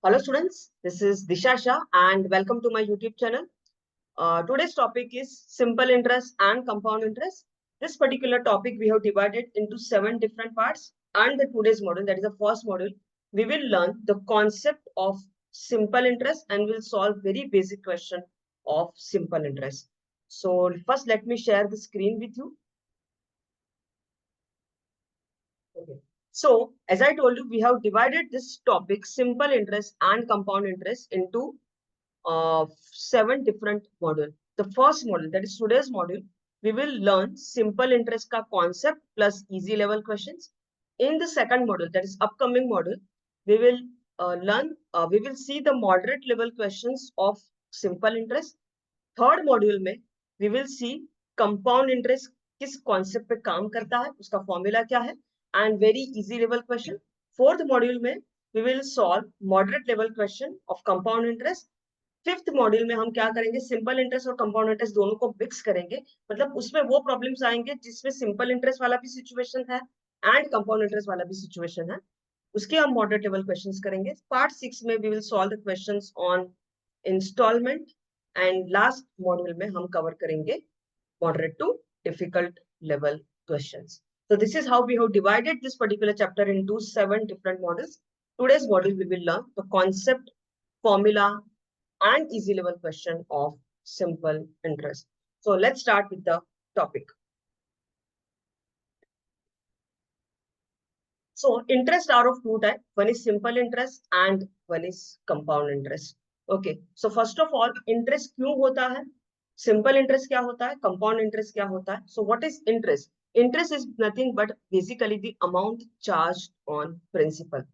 Hello students, this is Disha Shah and welcome to my YouTube channel. Today's topic is simple interest and compound interest. This particular topic we have divided into 7 different parts, and the today's module, that is the first module, we will learn the concept of simple interest and will solve very basic question of simple interest. So first let me share the screen with you. Okay. So, as I told you, we have divided this topic, simple interest and compound interest, into 7 different module. The first module, that is today's module, we will learn simple interest ka concept plus easy level questions. In the second module, that is upcoming module, we will we will see the moderate level questions of simple interest. Third module में we will see compound interest किस concept पे काम करता है, उसका formula क्या है, and very easy level question. Fourth module में we will solve moderate level question of compound interest. Fifth module में हम क्या करेंगे, सिंपल इंटरेस्ट और कंपाउंड इंटरेस्ट दोनों को मिक्स करेंगे. मतलब उसमें वो प्रॉब्लम्स आएंगे जिसमें सिंपल इंटरेस्ट वाला भी सिचुएशन है एंड कंपाउंड इंटरेस्ट वाला भी सिचुएशन है, उसके हम मॉडरेट लेवल क्वेश्चंस करेंगे. पार्ट 6 में we will solve the questions on instalment and last module में हम कवर करेंगे moderate to difficult level questions. So this is how we have divided this particular chapter into 7 different modules. Today's module we will learn the concept, formula and easy level question of simple interest. So let's start with the topic. So interest are of two types. One is simple interest and one is compound interest. Okay. So first of all, interest क्यों होता है, simple interest क्या होता है, compound interest क्या होता है. So what is interest? Interest is nothing but basically the amount charge on principal.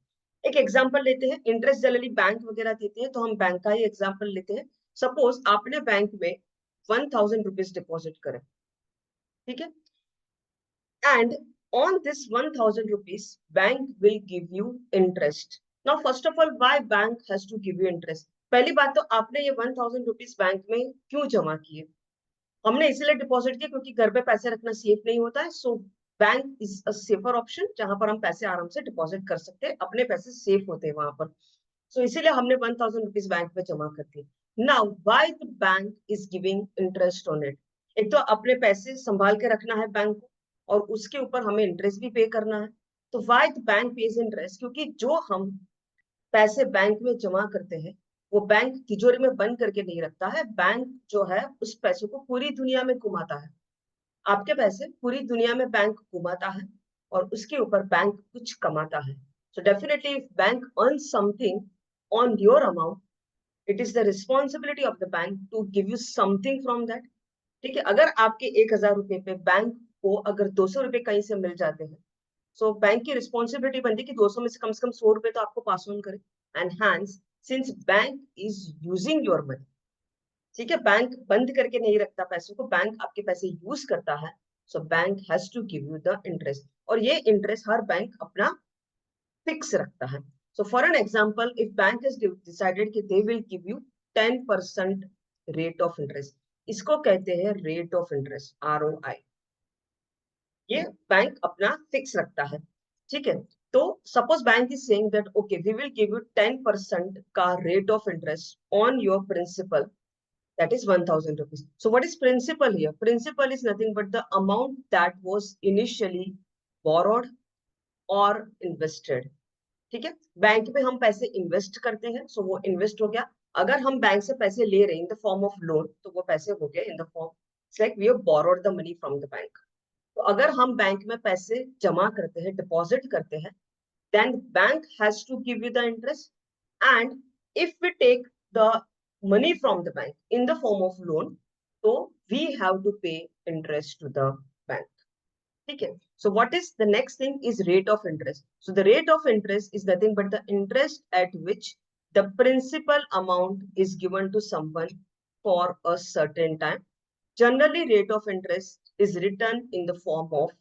एक एग्जांपल लेते हैं. इंटरेस्ट जनरली बैंक वगैरह देते हैं, तो हम बैंक का ही एग्जांपल लेते हैं. सपोज आपने बैंक में 1000 रुपीज डिपॉजिट करें, ठीक है, and on this 1000 rupees bank will give you interest. Now first of all, why bank has to give you interest? पहली बात तो आपने ये 1000 रुपीज बैंक में क्यों जमा किए? हमने इसीलिए डिपॉजिट किया क्योंकि घर पे पैसे रखना सेफ नहीं होता है. So bank is a safer option जहां पर हम पैसे आराम से डिपॉजिट कर सकते हैं, अपने पैसे सेफ होते हैं वहां पर. सो इसीलिए हमने 1000 रुपीज बैंक में जमा कर दिए. Now why the bank is giving interest on it? एक तो अपने पैसे संभाल के रखना है बैंक को, और उसके ऊपर हमें इंटरेस्ट भी पे करना है. तो why the bank page interest? क्योंकि जो हम पैसे बैंक में जमा करते हैं वो बैंक तिजोरी में बंद करके नहीं रखता है. बैंक जो है उस पैसों को पूरी दुनिया में घुमाता है. आपके पैसे पूरी दुनिया में बैंक घुमाता है और उसके ऊपर बैंक कुछ कमाता है. So definitely if bank earn something on your amount, it is the responsibility of the bank to give you something from that. ठीक है, अगर आपके 1000 रुपए पे बैंक को अगर 200 रुपए कहीं से मिल जाते हैं, सो बैंक की रिस्पॉन्सिबिलिटी बनती है कि 200 में से कम 100 रुपए तो आपको पास ऑन करे. And hence since bank is using your money, ठीक है, बैंक बंद करके नहीं रखता पैसों को, बैंक आपके पैसे यूज करता है. So bank has to give you the interest, और ये इंटरेस्ट हर बैंक अपना फिक्स रखता है. So for an example, if bank has decided कि they will give you 10% rate of interest, इसको कहते हैं रेट ऑफ इंटरेस्ट, ROI. ये बैंक अपना फिक्स रखता है, ठीक है. तो suppose bank is saying that okay we will give you 10% का rate of interest on your principal, that is 1000 rupees. So what is principal here? Principal is nothing but the amount that was initially borrowed or invested. ठीक है, bank में हम पैसे invest करते हैं, सो वो invest हो गया. अगर हम बैंक से पैसे ले रहे हैं in the form of loan, तो वो पैसे हो गए in the form, it's like we have borrowed the money from the bank. तो अगर हम बैंक में पैसे जमा करते हैं, डिपॉजिट करते हैं, then bank has to give you the interest. And if we take the money from the bank in the form of loan, so we have to pay interest to the bank. Okay. So what is the next thing is rate of interest. So the rate of interest is nothing but the interest at which the principal amount is given to someone for a certain time. Generally rate of interest is written in the form of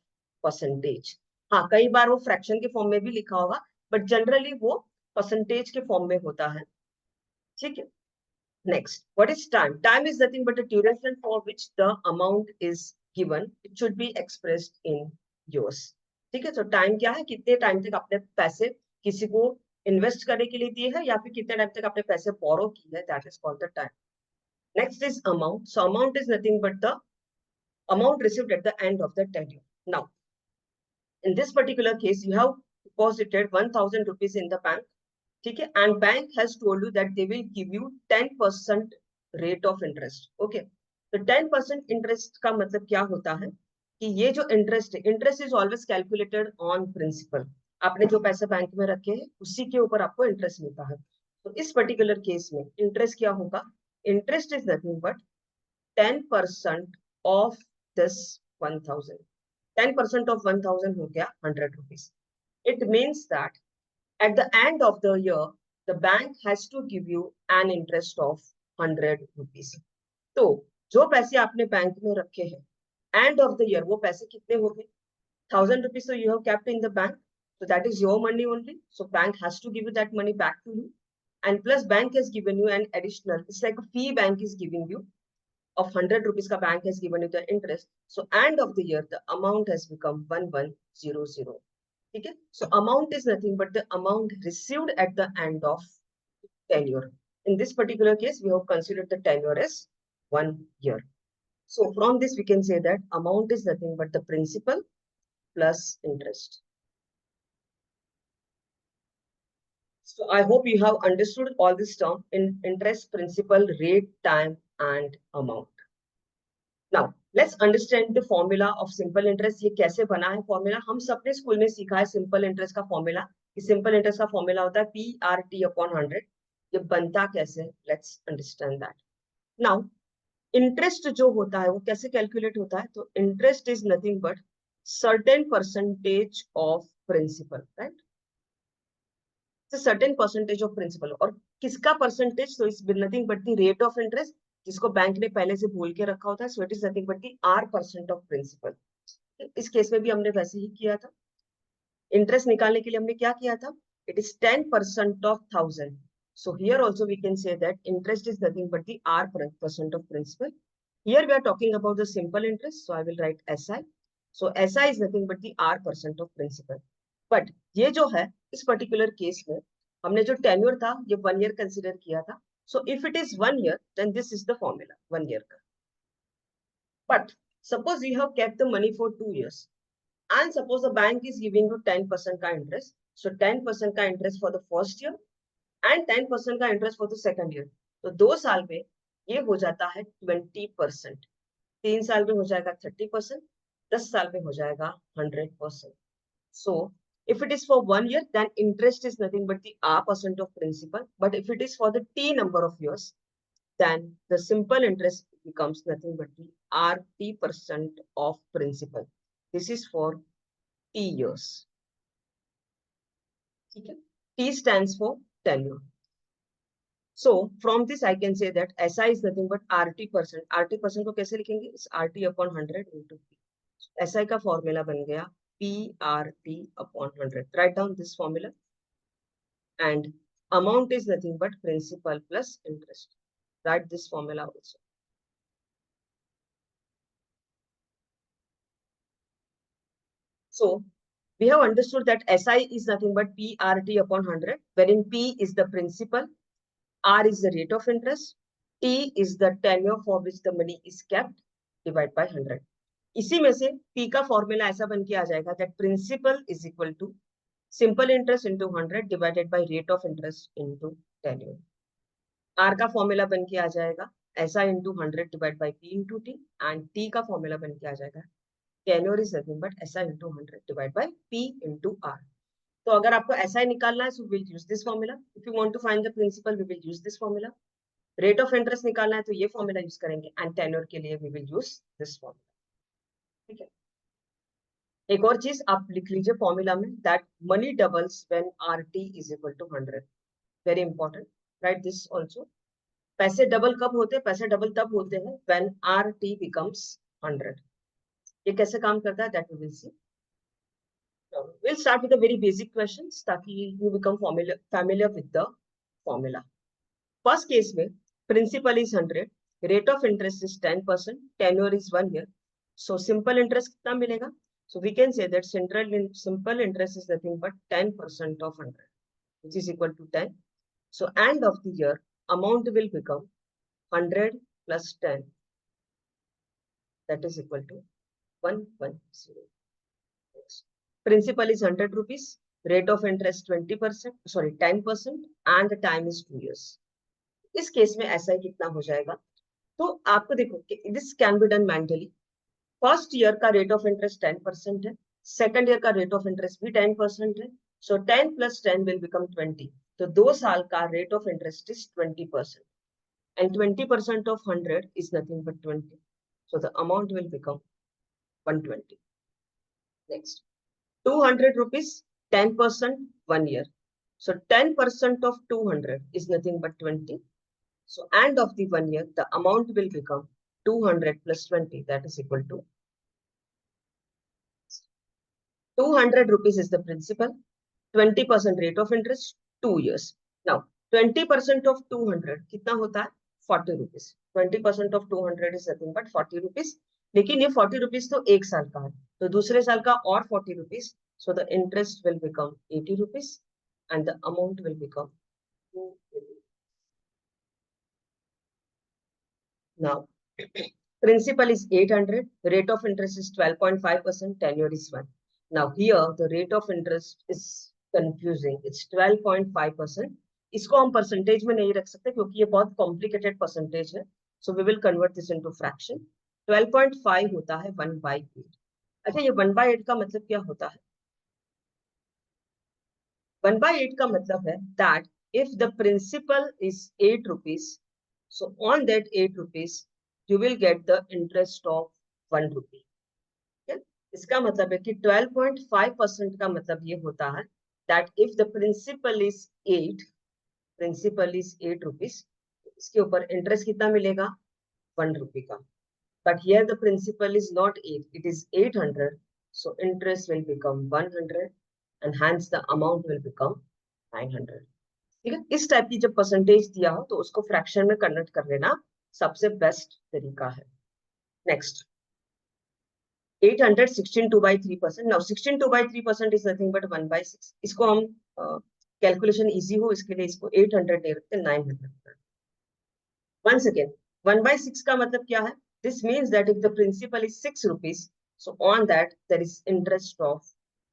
percentage. हाँ, कई बार वो fraction के form में भी लिखा होगा, but generally वो percentage के फॉर्म में होता है. ठीक है. Next, what is time? Time is nothing but the duration for which the amount is given. It should be expressed in US. ठीक है, तो टाइम क्या है, कितने टाइम तक आपने पैसे किसी को इन्वेस्ट करने के लिए दिए हैं या फिर कितने टाइम तक आपने पैसे बोरो की है, that is called the time. Next is amount. So amount is nothing but the amount received at the end of the tenure. Now, in this particular case, you have deposited 1,000 rupees in the bank. ठीक है, and bank has told you that they will give you 10% rate of interest. Okay, तो 10% interest का मतलब क्या होता है कि ये जो इंटरेस्ट है, interest is always calculated on principal. आपने जो पैसे बैंक में रखे हैं उसी के ऊपर आपको इंटरेस्ट मिलता है. तो इस पर्टिकुलर केस में इंटरेस्ट क्या होगा? Interest is nothing but 10% of this 1,000. 10% of 1,000 हो गया 100 rupees. It means that at the end of the year, the bank has to give you an interest of 100 rupees. तो जो पैसे आपने बैंक में रखे हैं, end of the year वो पैसे कितने हो गए? 1,000 rupees. So you have kept in the bank. So that is your money only. So bank has to give you that money back to you. And plus bank has given you an additional, it's like a fee bank is giving you of 100 rupees ka bank has given you the interest. So end of the year, the amount has become 1100. Okay? So amount is nothing but the amount received at the end of tenure. In this particular case, we have considered the tenure as 1 year. So from this, we can say that amount is nothing but the principal plus interest. So I hope you have understood all this term in interest, principal, rate, time, and amount. Now, let's understand the formula of simple interest. ये कैसे बना है formula? हम सबने school में सीखा है simple interest का फॉर्मूला. कि सिंपल इंटरेस्ट का फॉर्मूला होता है PRT अपॉन 100. ये बनता कैसे? Let's understand that. Now, interest जो होता है वो कैसे कैलकुलेट होता है? तो interest is nothing but certain percentage of principal, right? Certain percentage of principal. और किसका परसेंटेज? तो is nothing but the rate of interest जिसको बैंक ने पहले से बोल के रखा होता है. So it is nothing but the R% of principal. इस केस में भी हमने वैसे ही किया था. इंटरेस्ट निकालने के लिए हमने क्या किया था? It is 10% of 1,000. So here also we can say that interest is nothing but the R% of principal. Here we are talking about the simple interest. So I will write SI. So SI is nothing but the R% of principal. But ये जो है इस particular case में हमने जो tenure था ये 1 year consider किया था. So if it is 1 year then this is the formula 1 year का. But suppose you have kept the money for 2 years and suppose the bank is giving you 10% का interest. सो 10% का interest for the first year and 10% का interest for the second year. तो 2 साल में ये हो जाता है 20%. 3 साल में हो जाएगा 30%. 10 साल में हो जाएगा 100%. So if it is for 1 year, then interest is nothing but the R% of principal. But if it is for the T number of years, then the simple interest becomes nothing but the RT% of principal. This is for T years. Okay? T stands for tenure. So from this I can say that SI is nothing but RT%. RT% को कैसे लिखेंगे? It's RT upon 100 into P. SI का formula बन गया PRT upon 100. Write down this formula. And amount is nothing but principal plus interest. Write this formula also. So we have understood that SI is nothing but PRT upon 100, wherein P is the principal, R is the rate of interest, T is the tenure for which the money is kept, divided by 100. इसी में से P का formula ऐसा बन के आ जाएगा that principal is equal to simple interest into 100 divided by rate of interest into tenure. R का formula बन के आ जाएगा SI into 100 divided by P into T, and T का फॉर्मूला बन के आ जाएगा tenure is nothing but SI into 100 divided by P into R. तो अगर आपको SI निकालना है so we will use this formula. If you want to find the principal we will use this formula. Rate of interest निकालना है तो ये formula use करेंगे, and tenure के लिए we will use this formula. ठीक है. एक और चीज आप लिख लीजिए फॉर्मूला में that money doubles when RT is equal to 100. Very important. Write this also. पैसे डबल कब होते हैं? पैसे डबल तब होते हैं when RT becomes 100. ये कैसे काम करता है? That we will see. We'll start with the very basic questions ताकि you become familiar with the formula. First case में principal is 100, rate of interest is 10%, tenure is 1 year. So simple interest कितना मिलेगा? So we can say that simple interest is nothing but 10% of 100. which is equal to 10. So end of the year, amount will become 100 plus 10, that is equal to 110. Principal is 100 rupees, rate of interest 20%, sorry 10%, and the time is 2 years. इस case में ऐसा ही कितना हो जाएगा? तो आपको देखो कि this can be done mentally. First year का रेट ऑफ इंटरेस्ट 10% है, सेकंड ईयर का रेट ऑफ इंटरेस्ट भी 10% है. सो 10 प्लस 10 विल बिकम 20. तो 2 साल का rate of interest is 20%, and 20% of 100 is nothing but 20. So the amount will become 120. Next, 200 rupees, 10%, 1 year. So 10% of 200 is nothing but 20. So end of the 1 year, the amount will become 200 plus 20, that is equal to 200 rupees is the principal, 20% rate of interest, 2 years. Now, 20% of 200 कितना होता है? 40 rupees. 20% of 200 is nothing but 40 rupees. लेकिन ये 40 rupees तो एक साल का है, तो दूसरे साल का और 40 rupees. So the interest will become 80 rupees and the amount will become 280. Now, principal is 800, rate of interest is 12.5%, tenure is 1. Now here the rate of interest is confusing. It's 12.5%. इसको हम परसेंटेज में नहीं रख सकते क्योंकि ये बहुत complicated percentage है. So we will convert this into fraction. 12.5 होता है 1/8. अच्छा, ये 1/8 का मतलब क्या होता है? 1/8 का मतलब है that if the principal is 8 rupees, so on that 8 rupees you will get the interest of 1 rupee. Okay? इसका मतलब है कि 12.5% का मतलब ये होता है that if the principal is 8, principal is 8 rupees, इसके ऊपर इंटरेस्ट कितना मिलेगा? 1 रुपी का. But here the principal is not 8, it is 800. So interest will become 100 and hence the amount will become 900. ठीक है, इस टाइप की जब परसेंटेज दिया हो तो उसको फ्रैक्शन में कन्वर्ट कर लेना सबसे बेस्ट तरीका है. Next, 800 16 2/3%. Now 16 2/3% is nothing but 1/6. इसको हम कैलकुलेशन इजी हो इसके लिए इसको 800 नहीं रखते, 900. Once again, 1/6 का मतलब क्या है? This means that if the principal is 6 rupees, so on that there is interest of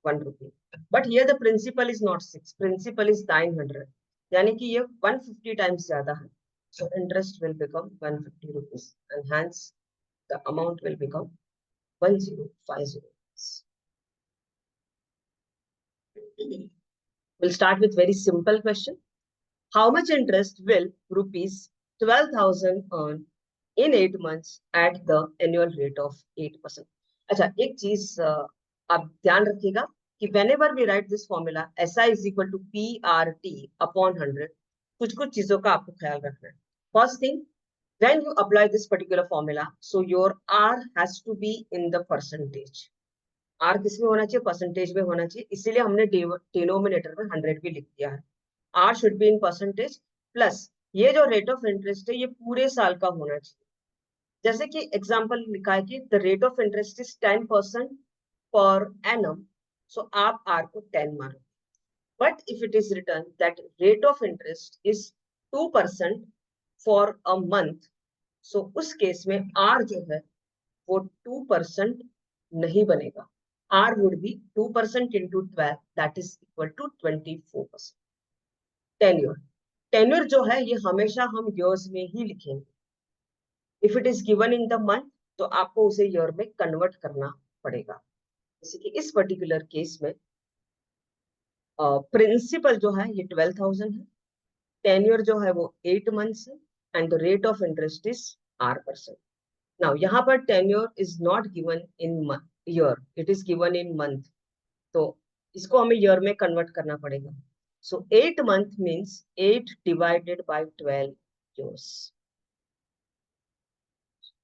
1 rupee. But here the principal is not 6, principal is 900. यानी कि ये 150 times ज्यादा है. So interest will become 150 rupees and hence the amount will become 1050. We'll start with very simple question. How much interest will rupees 12,000 earn in 8 months at the annual rate of 8%? अच्छा, एक चीज आप ध्यान रखिएगा कि whenever we write this formula, SI is equal to PRT upon 100, कुछ चीजों का आपको ख्याल रखना है. First thing, when you apply this particular formula, so your R has to be in the percentage. R किस में होना चाहिए? परसेंटेज में होना चाहिए. इसीलिए हमने डिनोमिनेटर में 100 भी लिख दिया है. R should be in percentage plus ये जो रेट ऑफ इंटरेस्ट है ये पूरे साल का होना चाहिए. जैसे कि एग्जांपल लिखा है कि the rate of interest is 10% per annum, so आप R को 10 मानो. But if it is return that rate of interest is 2% for a month, so उस केस में R जो है वो 2% नहीं बनेगा. R would be 2% into 12, that is equal to 24%. Tenure जो है ये हमेशा हम years में ही लिखेंगे. If it is given in the month तो आपको उसे ईयर में कन्वर्ट करना पड़ेगा. जैसे कि इस पर्टिकुलर केस में प्रिंसिपल जो है ये 12,000 है, टेन्योर जो है वो 8 मंथ्स है and the rate of interest is R%. Now यहाँ पर tenure is not given in year, it is given in month, तो इसको हमें ईयर में कन्वर्ट करना पड़ेगा. सो 8 month means 8 divided by 12 years.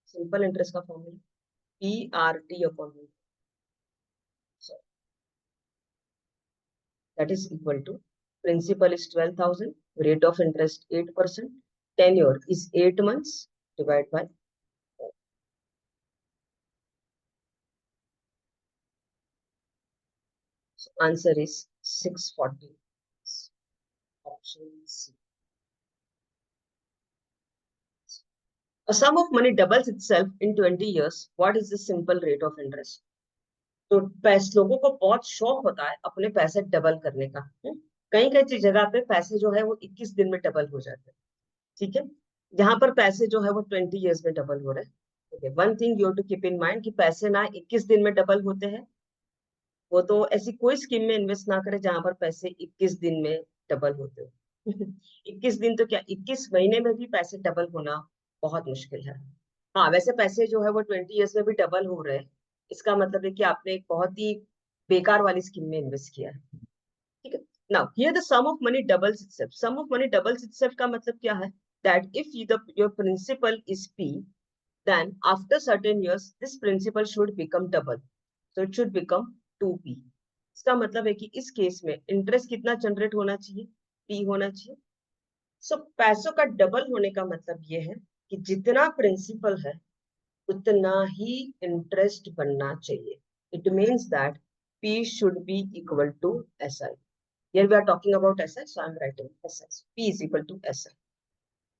Simple interest का formula PRT upon 100. So that is equal to principal is 12,000, rate of interest 8%, tenure is 8 months divided by 4. So answer is 640. Option C. A sum of money doubles itself in 20 years. What is the simple rate of interest? तो लोगों को बहुत शौक होता है अपने पैसे double करने का। कई कई जगह पे पैसे जो है वो 21 दिन में डबल हो जाते हैं। ठीक है, यहाँ पर पैसे जो है वो 20 इयर्स में डबल हो रहे हैं। Okay, one thing you to keep in mind कि पैसे ना 21 दिन में डबल होते हैं। वो तो ऐसी कोई स्कीम में इन्वेस्ट ना करे जहां पर पैसे 21 दिन में डबल होते हो। 21 दिन तो क्या, 21 महीने में भी पैसे डबल होना बहुत मुश्किल है। हाँ, वैसे पैसे जो है वो 20 इयर्स में भी डबल हो रहे हैं। इसका मतलब है कि आपने एक बहुत ही बेकार वाली स्कीम में इन्वेस्ट किया है। ठीक है, now here the sum of money doubles itself. Sum of money doubles itself का मतलब क्या है? That if your principal is P, then after certain years this principal should become double, so it should become 2p। इसका मतलब है कि इस case में इंटरेस्ट कितना जनरेट होना चाहिए? p होना चाहिए। सो पैसों का डबल होने का मतलब ये है कि जितना प्रिंसिपल है उतना ही इंटरेस्ट बनना चाहिए। It means that p should be equal to si। Here we are talking about si, so I am writing si, so p is equal to si।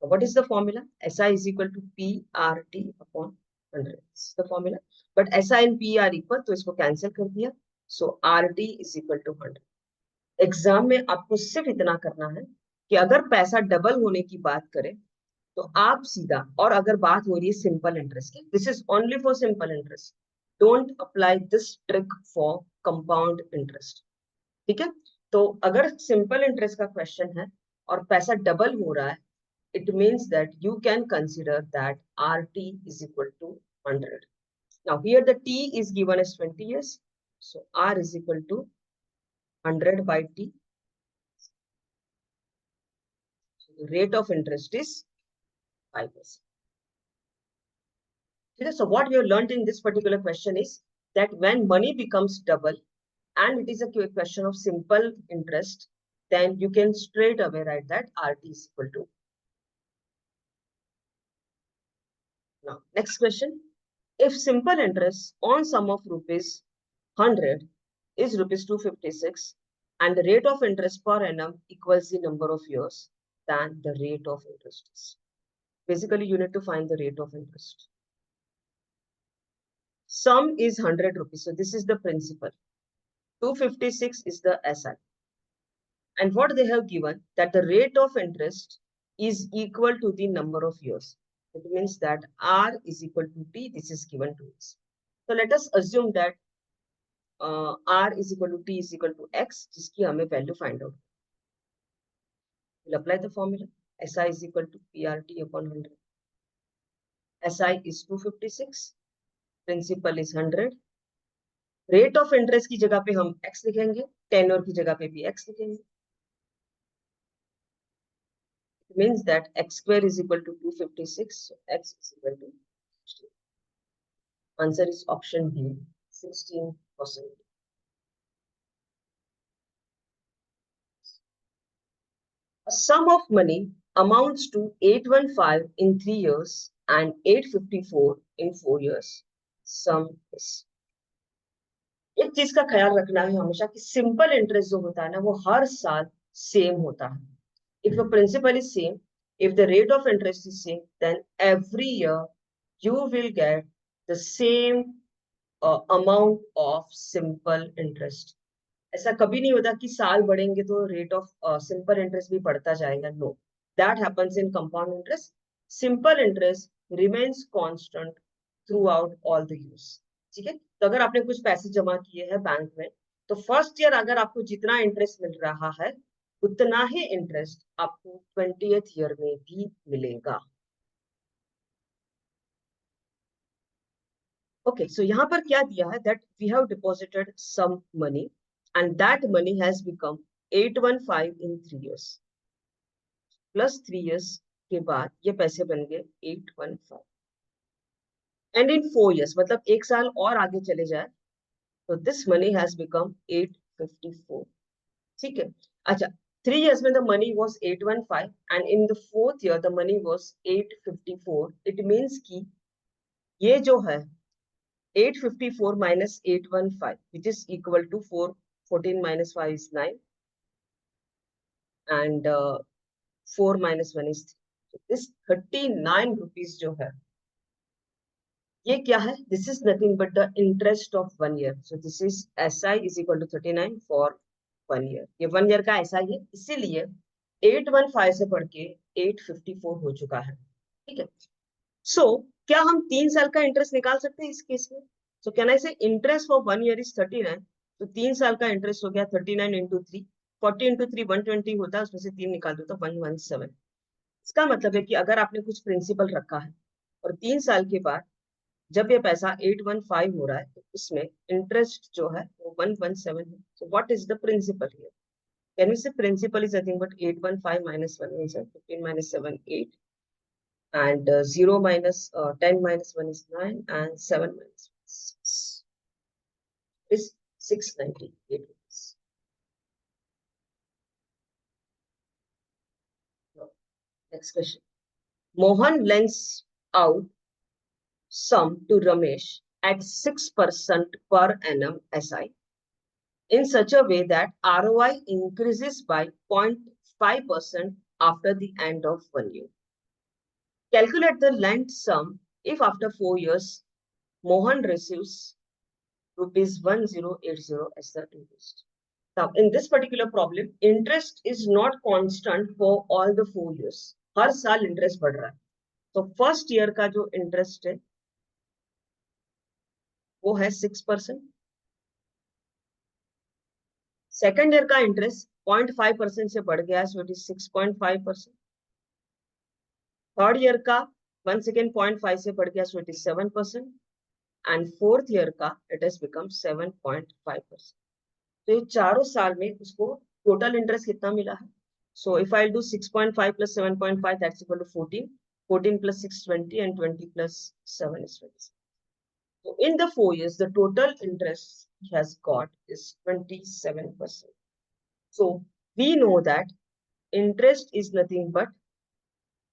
What is the formula? SI is equal to PRT upon 100. This is the formula. But SI and P are equal, तो इसको cancel कर दिया। So RT is equal to 100। Exam में आपको सिर्फ इतना करना है कि अगर पैसा डबल होने की बात करें तो आप सीधा, और अगर बात हो रही है सिंपल इंटरेस्ट की, this is only for simple interest, don't apply this trick for compound interest. ठीक है, तो अगर सिंपल इंटरेस्ट का क्वेश्चन है और पैसा डबल हो रहा है, it means that you can consider that RT is equal to 100। Now here the T is given as 20 years. So R is equal to 100 by T. So the rate of interest is 5%. So what we have learned in this particular question is that when money becomes double and it is a question of simple interest, then you can straight away write that RT is equal to. Now next question. If simple interest on sum of rupees 100 is rupees 256 and the rate of interest per annum equals the number of years, then the rate of interest is. Basically, you need to find the rate of interest. Sum is 100 rupees. So this is the principal. 256 is the SI. And what they have given, that the rate of interest is equal to the number of years. It means that R is equal to T. This is given to us. So let us assume that R is equal to T is equal to X, जिसकी हमें value find out. We'll apply the formula. SI is equal to PRT upon 100. SI is 256, principal is 100। Rate of interest की जगह पे हम x लिखेंगे, tenure की जगह पे भी x लिखेंगे। It means that x square is equal to 256, so x is equal to 16. Answer is option B, 16%. A sum of money amounts to 815 in 3 years and 854 in 4 years. Sum is. एक चीज का ख्याल रखना है हमेशा कि simple interest जो होता है ना वो हर साल सेम होता है। If the principal is same, if the rate of interest is same, then every year you will get the same amount of simple interest. ऐसा कभी नहीं होता कि साल बढ़ेंगे तो रेट ऑफ सिंपल इंटरेस्ट भी बढ़ता जाएगा। No, that happens in compound interest. Simple interest remains constant throughout all the years. ठीक है, तो अगर आपने कुछ पैसे जमा किए हैं बैंक में, तो फर्स्ट ईयर अगर आपको जितना इंटरेस्ट मिल रहा है उतना ही इंटरेस्ट आपको 20th ईयर में भी मिलेगा। ओके, सो यहाँ पर क्या दिया है, that we have deposited some money and that money has become 815 in 3 years, plus 3 years के बाद ये पैसे बन गए 815 एंड इन 4 years, मतलब एक साल और आगे चले जाए तो दिस मनी हैज बिकम 854। ठीक है, अच्छा, 3 years में the money was 815 and in the 4th year the money was 854। It means कि ये जो है 854 minus 815 which is equal to 4, 14 minus 5 is 9, and 4 minus 1 is 3. This 39 rupees जो है ये क्या है? This is nothing but the interest of 1 year. So this is SI is equal to 39 for 1 year. ये 1 year का SI है, इसीलिए 815 से बढ़ के 854 हो चुका है। ठीक है। सो क्या हम 3 साल का इंटरेस्ट निकाल सकते हैं इस केस में? सो कैन आई से इंटरेस्ट फॉर 1 year इज 39, तो 3 साल का इंटरेस्ट हो गया 39 इंटू 3, 40 इंटू 3 120 होता है, उसमें से 3 निकाल दो तो 117। इसका मतलब है कि अगर आपने कुछ प्रिंसिपल रखा है और 3 साल के बाद जब ये पैसा 815 हो रहा है तो उसमें इंटरेस्ट जो है वो 117 है। So what is the principal here? Can we say principal is nothing but 815 minus 1 is 15 minus 7 8, and 0 minus 10 minus 1 is 9, and 7 minus 1 is 698 rupees. Next question. Mohan lends out sum to Ramesh at 6% per annum SI in such a way that ROI increases by 0.5% after the end of 1 year. Calculate the lent sum if after 4 years Mohan receives rupees 1080 as the interest. Now, in this particular problem, interest is not constant for all the 4 years. हर साल interest बढ़ रहा है। तो first year का जो interest है वो है 6%। सेकेंड ईयर का इंटरेस्ट 0.5% से बढ़ गया है, so it is 6.5%। Third year का once again 0.5 से बढ़ गया, so it is 7%। And fourth year का इट हैज बिकम 7.5%। तो ये चारों साल में उसको टोटल इंटरेस्ट कितना मिला है? So if I do 6.5 plus 7.5, that's equal to 14. 14 plus 6 20, and 20 plus 7 is 26. So in the 4 years, the total interest he has got is 27%. So we know that interest is nothing but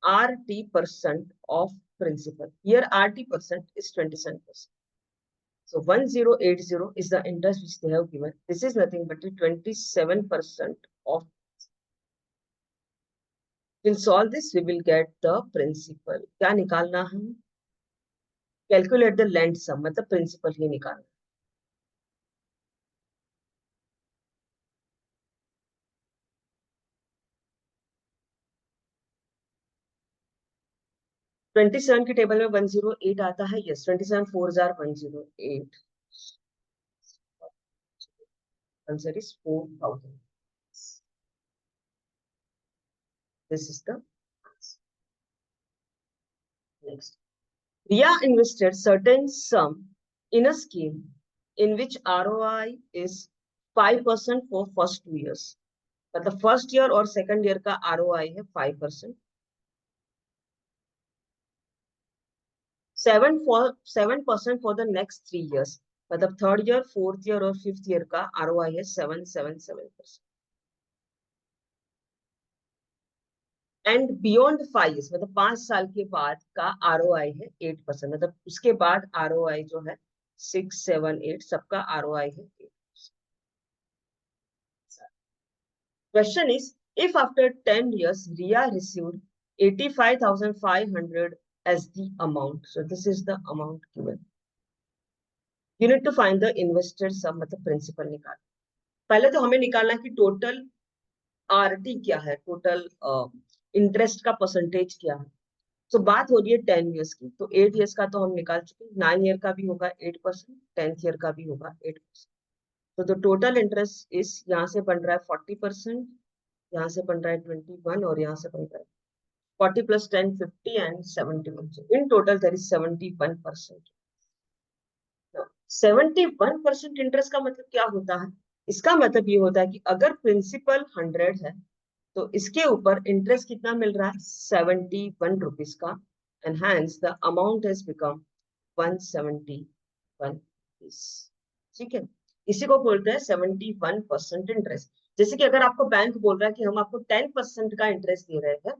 RT% of principal. Here RT% is 27%. So 1080 is the interest which they have given. This is nothing but the 27% of. We'll solve this. We will get the principal. क्या निकालना है? Calculate the lent sum. मतलब principal ही निकालना। 27 की table में 108 आता है। Yes, 27 4 jar 108। Answer is 4000। This is the next. Ria invested certain sum in a scheme in which ROI is 5% for first 2 years. मतलब फर्स्ट ईयर और सेकंड ईयर का ROI है 5%। 7% for the next 3 years. मतलब third year, fourth year और fifth year का ROI है 777%। And beyond 5 years मतलब 5 साल के बाद का ROI है 8%। मतलब उसके बाद ROI जो है 6 7 8 सबका ROI है 8%। Question is, if after 10 years Ria received 85,500 as the amount, so this is the amount given. You need to find the invested sum, मतलब प्रिंसिपल निकाल। पहले तो हमें निकालना है कि टोटल RT क्या है, टोटल इंटरेस्ट का परसेंटेज क्या है। तो बात हो रही है 10 years की, तो 8 years का तो हम निकाल चुके। 9 year का भी होगा 8%, 10th year का भी होगा 8%। तो द टोटल इंटरेस्ट इस यहाँ से बन रहा है 40%, यहाँ से बन रहा है 21, और यहाँ से बन रहा है 40 plus 10 50 and 71. So in total there is 71%. 71% interest का मतलब क्या होता है? इसका मतलब ये होता है कि अगर प्रिंसिपल 100 है तो इसके ऊपर इंटरेस्ट कितना मिल रहा है? 71 रुपीज का, and hence the amount has become 171 rupees. ठीक है, इसी को बोलते हैं 71% इंटरेस्ट। जैसे कि अगर आपको बैंक बोल रहा है कि हम आपको 10% का इंटरेस्ट दे रहे हैं,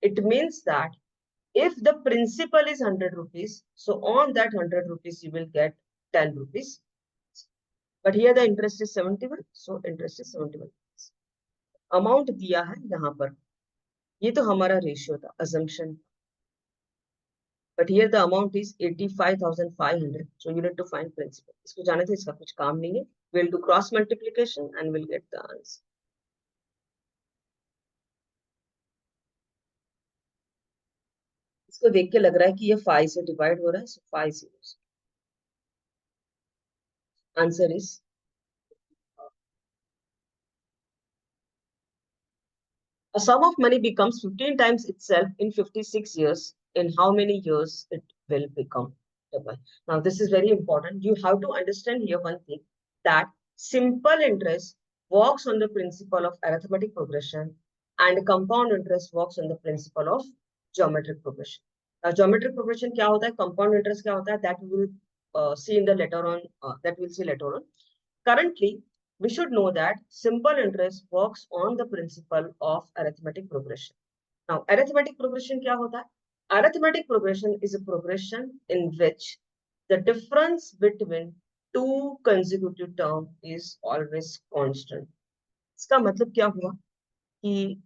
it means that if the principal is 100 rupees, so on that 100 rupees you will get 10 rupees. But here the interest is 71, so interest is 71. Amount दिया है यहाँ पर, ये तो हमारा रेशियो था, assumption. But here the amount is 85,500. So you need to find principal. इसको जाने थे, इसका कुछ काम नहीं है. We'll do cross multiplication and we'll get the answer. इसको देख के लग रहा है कि ये 5 से डिवाइड हो रहा है. So 5 zeros. Answer is a sum of money becomes 15 times itself in 56 years. In how many years it will become double? Now, this is very important. You have to understand here one thing, that simple interest works on the principle of arithmetic progression and compound interest works on the principle of geometric progression. Now, geometric progression क्या होता है? Compound interest क्या होता है? That we will see in the later on. That we'll see later on. Currently, we should know that simple interest works on the principle of arithmetic progression. Now, arithmetic progression क्या होता है? Arithmetic progression is a progression in which the difference between two consecutive terms is always constant. इसका मतलब क्या हुआ कि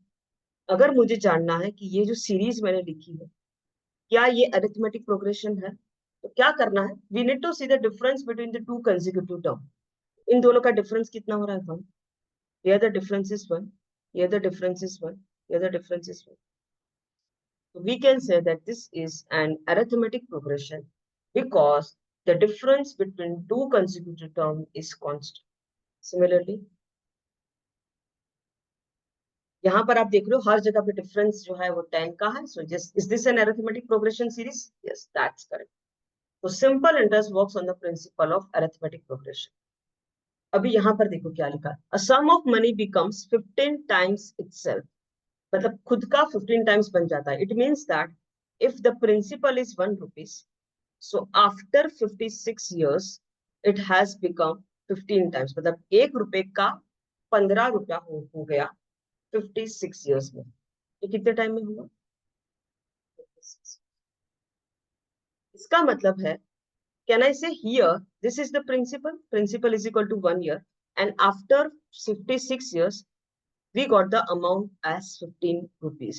अगर मुझे जानना है कि ये जो सीरीज मैंने लिखी है, क्या ये arithmetic progression है, तो क्या करना है? We need to see the difference between the two consecutive terms. इन दोनों का डिफरेंस कितना हो रहा है? Here the difference is 1. Here the difference is 1. Here the difference is 1. So we can say that this is an arithmetic progression because the difference between two consecutive terms is constant. Similarly, यहाँ पर आप देख रहे हो हर जगह पे difference जो है वो 10 का है. So just is this an arithmetic progression series? Yes, that's correct. So simple interest works on the principle of arithmetic progression. अभी यहाँ पर देखो क्या लिखा है. A sum of money becomes 15 times itself. मतलब खुद का 15 टाइम्स बन जाता है. It means that if the principal is 1 rupees, so after 56 years it has become 15 times. मतलब 1 रुपए का 15 रुपया हो गया 56 years में. ये कितने टाइम में हुआ? 56. इसका मतलब है, can I say here this is the principal is equal to 1 year and after 56 years we got the amount as 15 rupees.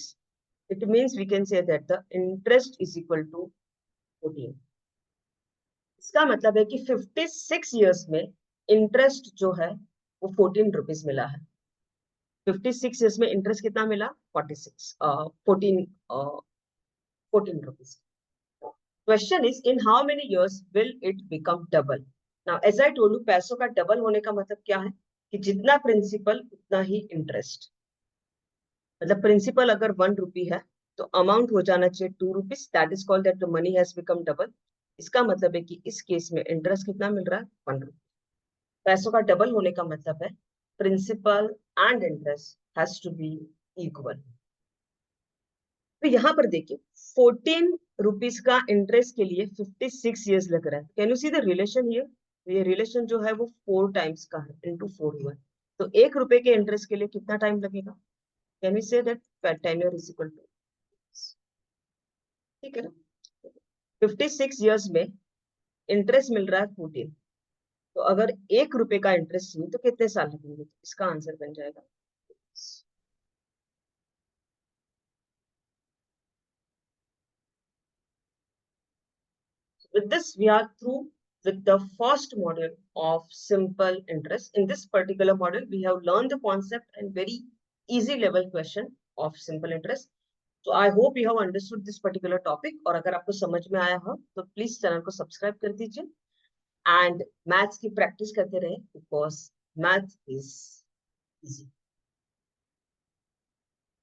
It means we can say that the interest is equal to 14. इसका मतलब है कि 56 years में interest जो है वो 14 rupees मिला है. 56 years में इंटरेस्ट कितना मिला? 14 rupees. Question is in how many years will it become double? Now as I told you, पैसों का डबल होने का मतलब क्या है कि जितना प्रिंसिपल उतना ही इंटरेस्ट. मतलब प्रिंसिपल अगर 1 रुपी है तो अमाउंट हो जाना चाहिए 2 rupees. That is called that the money has become double. इसका मतलब है कि इस केस में इंटरेस्ट कितना मिल रहा है? 1 रुपी. पैसों का डबल होने का मतलब है principal and interest has to be equal. तो यहाँ पर देखिए 14 रुपीज का इंटरेस्ट के लिए 56 years लग रहा है. Can you see the relation here? ये रिलेशन जो है वो 4 टाइम्स का है, इंटू 4 हुआ है. तो 1 रुपए के इंटरेस्ट के लिए कितना टाइम लगेगा? Can you say that tenure is equal to, ठीक है ना? 56 years में इंटरेस्ट मिल रहा है 14. तो अगर 1 रुपए का इंटरेस्ट चाहिए तो कितने साल लगेंगे? तो इसका आंसर बन जाएगा. With this, we are through with the first module of simple interest. In this particular module, we have learned the concept and very easy level question of simple interest. So I hope you have understood this particular topic. और अगर आपको समझ में आया हो तो please channel को subscribe कर दीजिए एंड मैथ्स की प्रैक्टिस करते रहे बिकॉज मैथ इज easy.